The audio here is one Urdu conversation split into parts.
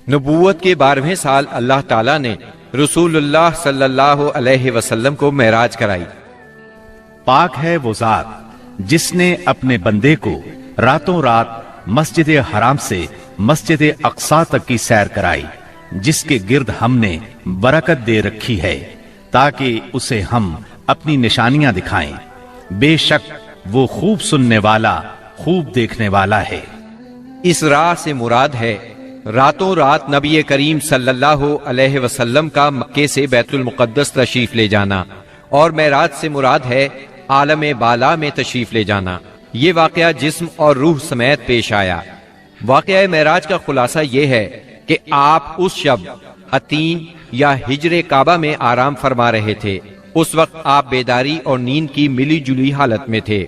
نبوت کے 12ویں سال اللہ تعالیٰ نے رسول اللہ صلی اللہ علیہ وسلم کو معراج کرائی۔ پاک ہے وہ ذات جس نے اپنے بندے کو راتوں رات مسجد حرام سے مسجد اقصی تک کی سیر کرائی، جس کے گرد ہم نے برکت دے رکھی ہے تاکہ اسے ہم اپنی نشانیاں دکھائیں۔ بے شک وہ خوب سننے والا، خوب دیکھنے والا ہے۔ اس راہ سے مراد ہے راتوں رات نبی کریم صلی اللہ علیہ وسلم کا مکے سے بیت المقدس تشریف لے جانا، اور معراج سے مراد ہے عالم بالا میں تشریف لے جانا۔ یہ واقعہ جسم اور روح سمیت پیش آیا۔ واقعہ معراج کا خلاصہ یہ ہے کہ آپ اس شب حتیم یا ہجر کعبہ میں آرام فرما رہے تھے۔ اس وقت آپ بیداری اور نیند کی ملی جلی حالت میں تھے۔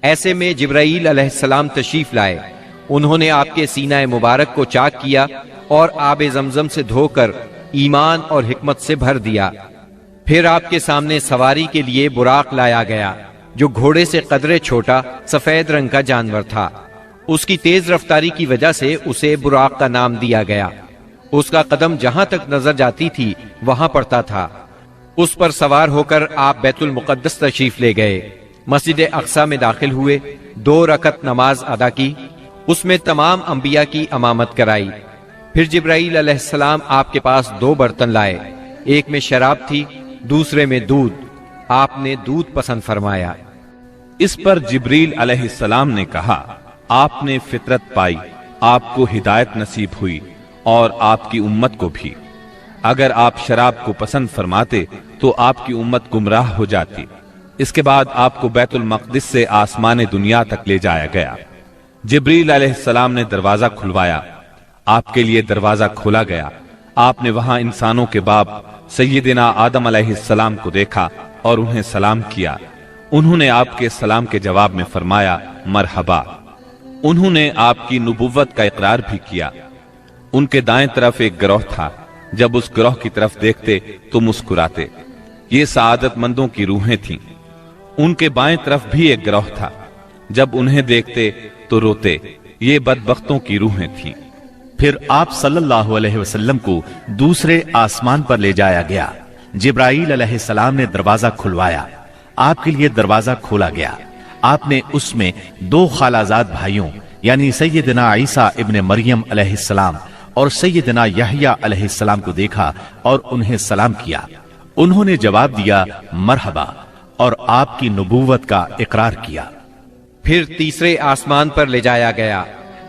ایسے میں جبرائیل علیہ السلام تشریف لائے۔ انہوں نے آپ کے سینہ مبارک کو چاک کیا اور آب زمزم سے دھو کر ایمان اور حکمت سے بھر دیا۔ پھر آپ کے سامنے سواری کے لیے براق لایا گیا، جو گھوڑے سے قدرے چھوٹا سفید رنگ کا جانور تھا۔ اس کی تیز رفتاری کی وجہ سے اسے براق کا نام دیا گیا۔ اس کا قدم جہاں تک نظر جاتی تھی وہاں پڑتا تھا۔ اس پر سوار ہو کر آپ بیت المقدس تشریف لے گئے، مسجد اقصی میں داخل ہوئے، 2 رکعت نماز ادا کی، اس میں تمام انبیاء کی امامت کرائی۔ پھر جبرائیل علیہ السلام آپ کے پاس 2 برتن لائے، ایک میں شراب تھی، دوسرے میں دودھ۔ آپ نے دودھ پسند فرمایا۔ اس پر جبریل علیہ السلام نے کہا، آپ نے فطرت پائی، آپ کو ہدایت نصیب ہوئی اور آپ کی امت کو بھی۔ اگر آپ شراب کو پسند فرماتے تو آپ کی امت گمراہ ہو جاتی۔ اس کے بعد آپ کو بیت المقدس سے آسمان دنیا تک لے جایا گیا۔ جبریل علیہ السلام نے دروازہ کھلوایا، آپ کے لیے دروازہ کھولا گیا۔ آپ نے وہاں انسانوں کے باپ سیدنا آدم علیہ السلام کو دیکھا اور انہیں سلام کیا۔ انہوں نے آپ کے سلام کے جواب میں فرمایا مرحبا۔ انہوں نے آپ کی نبوت کا اقرار بھی کیا۔ ان کے دائیں طرف ایک گروہ تھا، جب اس گروہ کی طرف دیکھتے تو مسکراتے۔ یہ سعادت مندوں کی روحیں تھیں۔ ان کے بائیں طرف بھی ایک گروہ تھا، جب انہیں دیکھتے تو روتے۔ یہ بدبختوں کی روحیں تھیں۔ پھر آپ صلی اللہ علیہ وسلم کو دوسرے آسمان پر لے جایا گیا۔ جبرائیل علیہ السلام نے دروازہ کھلوایا، آپ کے لیے دروازہ کھولا گیا۔ آپ نے اس میں 2 خالہ زاد بھائیوں یعنی سیدنا عیسیٰ ابن مریم علیہ السلام اور سیدنا یحییٰ علیہ السلام کو دیکھا اور انہیں سلام کیا۔ انہوں نے جواب دیا مرحبا اور آپ کی نبوت کا اقرار کیا۔ پھر تیسرے آسمان پر لے جایا گیا۔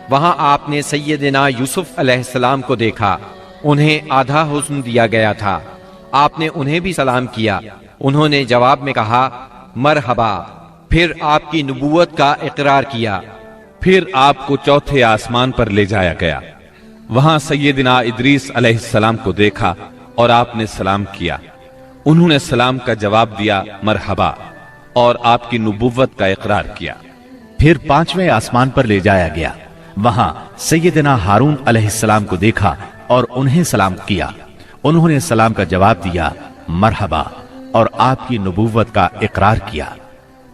وہاں آپ نے سیدنا یوسف علیہ السلام کو دیکھا۔ انہیں آدھا حسن دیا گیا تھا۔ آپ نے انہیں بھی سلام کیا۔ انہوں نے جواب میں کہا مرحبا۔ پھر آپ کی نبوت کا اقرار کیا۔ پھر آپ کو چوتھے آسمان پر لے جایا گیا۔ وہاں سیدنا ادریس علیہ السلام کو دیکھا اور آپ نے سلام کیا۔ انہوں نے سلام کا جواب دیا مرحبا اور آپ کی نبوت کا اقرار کیا۔ پھر 5ویں آسمان پر لے جایا گیا۔ وہاں سیدنا ہارون علیہ السلام کو دیکھا اور انہیں سلام کیا۔ انہوں نے سلام کا جواب دیا مرحبا اور آپ کی نبوت کا اقرار کیا۔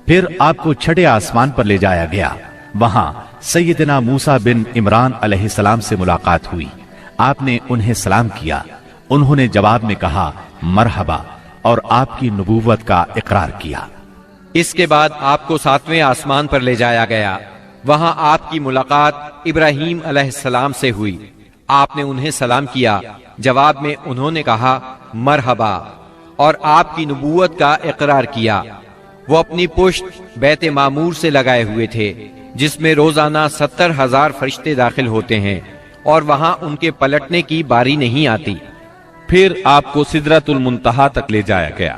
پھر آپ کو 6 آسمان پر لے جایا گیا۔ وہاں سیدنا موسیٰ بن عمران علیہ السلام سے ملاقات ہوئی۔ آپ نے انہیں سلام کیا۔ انہوں نے جواب میں کہا مرحبا اور آپ کی نبوت کا اقرار کیا۔ اس کے بعد آپ کو 7ویں آسمان پر لے جایا گیا۔ وہاں آپ کی ملاقات ابراہیم علیہ السلام سے ہوئی۔ آپ نے انہیں سلام کیا۔ جواب میں انہوں نے کہا مرحبا اور آپ کی نبوت کا اقرار کیا۔ وہ اپنی پشت بیت معمور سے لگائے ہوئے تھے، جس میں روزانہ 70,000 فرشتے داخل ہوتے ہیں، اور وہاں ان کے پلٹنے کی باری نہیں آتی۔ پھر آپ کو سدرۃ المنتہا تک لے جایا گیا۔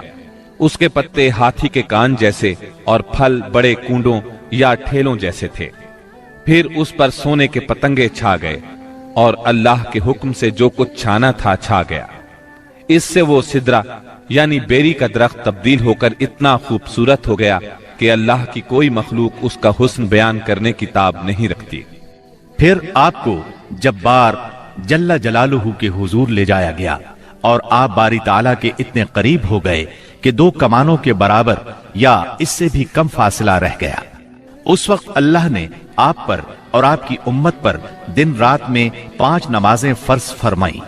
اس کے پتے ہاتھی کے کان جیسے اور پھل بڑے کونڈوں یا ٹھیلوں جیسے تھے۔ پھر اس پر سونے کے پتنگے چھا گئے، اور اللہ کے حکم سے جو کچھ چھانا تھا چھا گیا۔ اس سے وہ سدرہ یعنی بیری کا درخت تبدیل ہو کر اتنا خوبصورت ہو گیا کہ اللہ کی کوئی مخلوق اس کا حسن بیان کرنے کی تاب نہیں رکھتی۔ پھر آپ کو جبار جل جلالہ کے حضور لے جایا گیا، اور آپ باری تعالیٰ کے اتنے قریب ہو گئے کہ 2 کمانوں کے برابر یا اس سے بھی کم فاصلہ رہ گیا۔ اس وقت اللہ نے آپ پر اور آپ کی امت پر دن رات میں 5 نمازیں فرض فرمائیں۔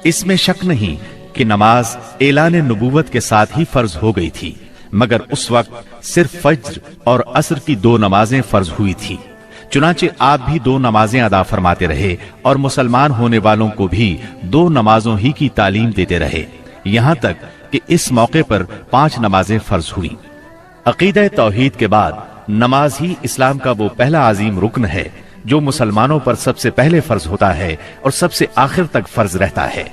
اس میں شک نہیں کہ نماز اعلان نبوت کے ساتھ ہی فرض ہو گئی تھی، مگر اس وقت صرف فجر اور عصر کی 2 نمازیں فرض ہوئی تھی۔ چنانچہ آپ بھی 2 نمازیں ادا فرماتے رہے اور مسلمان ہونے والوں کو بھی 2 نمازوں ہی کی تعلیم دیتے رہے، یہاں تک کہ اس موقع پر 5 نمازیں فرض ہوئیں۔ عقیدہ توحید کے بعد نماز ہی اسلام کا وہ پہلا عظیم رکن ہے جو مسلمانوں پر سب سے پہلے فرض ہوتا ہے اور سب سے آخر تک فرض رہتا ہے۔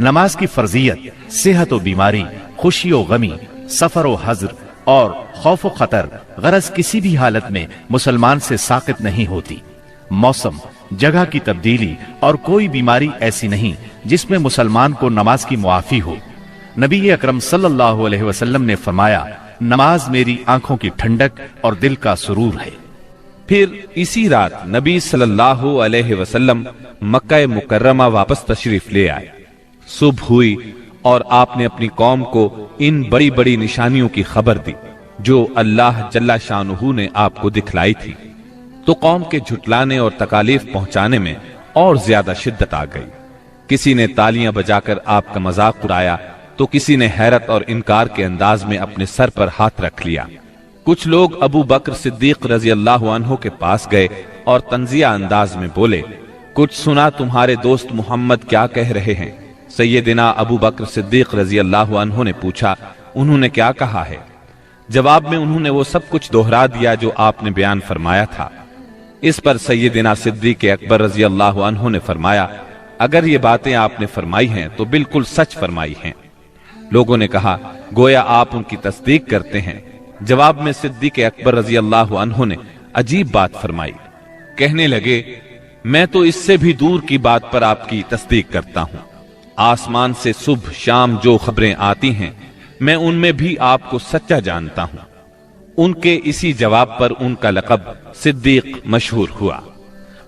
نماز کی فرضیت صحت و بیماری، خوشی و غمی، سفر و حضر اور خوف و خطر غرض کسی بھی حالت میں مسلمان سے ساقط نہیں ہوتی۔ موسم، جگہ کی تبدیلی اور کوئی بیماری ایسی نہیں جس میں مسلمان کو نماز کی معافی ہو۔ نبی اکرم صلی اللہ علیہ وسلم نے فرمایا، نماز میری آنکھوں کی ٹھنڈک اور دل کا سرور ہے۔ پھر اسی رات نبی صلی اللہ علیہ وسلم مکہ مکرمہ واپس تشریف لے آئے۔ صبح ہوئی اور آپ نے اپنی قوم کو ان بڑی بڑی نشانیوں کی خبر دی جو اللہ جل شانہ نے آپ کو دکھلائی تھی، تو قوم کے جھٹلانے اور تکالیف پہنچانے میں اور زیادہ شدت آ گئی۔ کسی نے تالیاں بجا کر آپ کا مذاق اڑایا تو کسی نے حیرت اور انکار کے انداز میں اپنے سر پر ہاتھ رکھ لیا۔ کچھ لوگ ابو بکر صدیق رضی اللہ عنہ کے پاس گئے اور طنزیہ انداز میں بولے، کچھ سنا تمہارے دوست محمد کیا کہہ رہے ہیں؟ سیدنا ابو بکر صدیق رضی اللہ عنہ نے پوچھا، انہوں نے کیا کہا ہے؟ جواب میں انہوں نے وہ سب کچھ دہرا دیا جو آپ نے بیان فرمایا تھا۔ اس پر سیدنا صدیق اکبر رضی اللہ عنہ نے فرمایا، اگر یہ باتیں آپ نے فرمائی ہیں تو بالکل سچ فرمائی ہیں۔ لوگوں نے کہا، گویا آپ ان کی تصدیق کرتے ہیں۔ جواب میں صدیق اکبر رضی اللہ عنہ نے عجیب بات فرمائی، کہنے لگے، میں تو اس سے بھی دور کی بات پر آپ کی تصدیق کرتا ہوں۔ آسمان سے صبح شام جو خبریں آتی ہیں میں ان میں بھی آپ کو سچا جانتا ہوں۔ ان کے اسی جواب پر ان کا لقب صدیق مشہور ہوا۔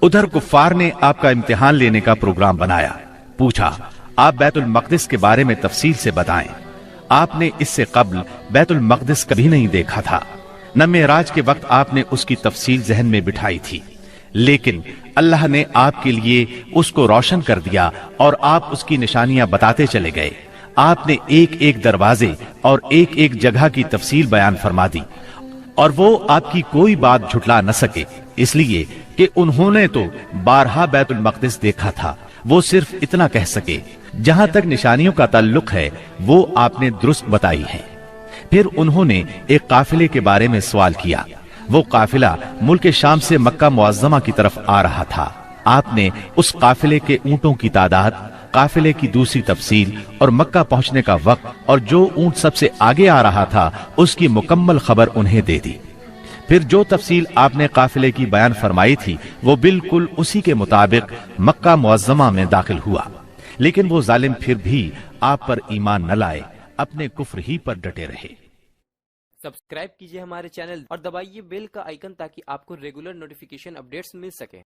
ادھر کفار نے آپ کا امتحان لینے کا پروگرام بنایا۔ پوچھا، آپ بیت المقدس کے بارے میں تفصیل سے بتائیں۔ آپ نے اس سے قبل بیت المقدس کبھی نہیں دیکھا تھا، نہ معراج کے وقت آپ نے اس کی تفصیل ذہن میں بٹھائی تھی، لیکن اللہ نے آپ کے لیے اس کو روشن کر دیا اور آپ اس کی نشانیاں بتاتے چلے گئے۔ آپ نے ایک ایک دروازے اور ایک ایک جگہ کی تفصیل بیان فرما دی، اور وہ آپ کی کوئی بات جھٹلا نہ سکے، اس لیے کہ انہوں نے تو بارہا بیت المقدس دیکھا تھا۔ وہ صرف اتنا کہہ سکے، جہاں تک نشانیوں کا تعلق ہے وہ آپ نے درست بتائی ہے۔ پھر انہوں نے ایک قافلے کے بارے میں سوال کیا۔ وہ قافلہ ملک شام سے مکہ معظمہ کی طرف آ رہا تھا۔ آپ نے اس قافلے کے اونٹوں کی تعداد، قافلے کی دوسری تفصیل اور مکہ پہنچنے کا وقت اور جو اونٹ سب سے آگے آ رہا تھا اس کی مکمل خبر انہیں دے دی۔ پھر جو تفصیل آپ نے قافلے کی بیان فرمائی تھی وہ بالکل اسی کے مطابق مکہ معظمہ میں داخل ہوا، لیکن وہ ظالم پھر بھی آپ پر ایمان نہ لائے، اپنے کفر ہی پر ڈٹے رہے۔ سبسکرائب کیجئے ہمارے چینل اور دبائیے بیل کا آئیکن تاکہ آپ کو ریگولر نوٹیفیکیشن اپڈیٹس مل سکے۔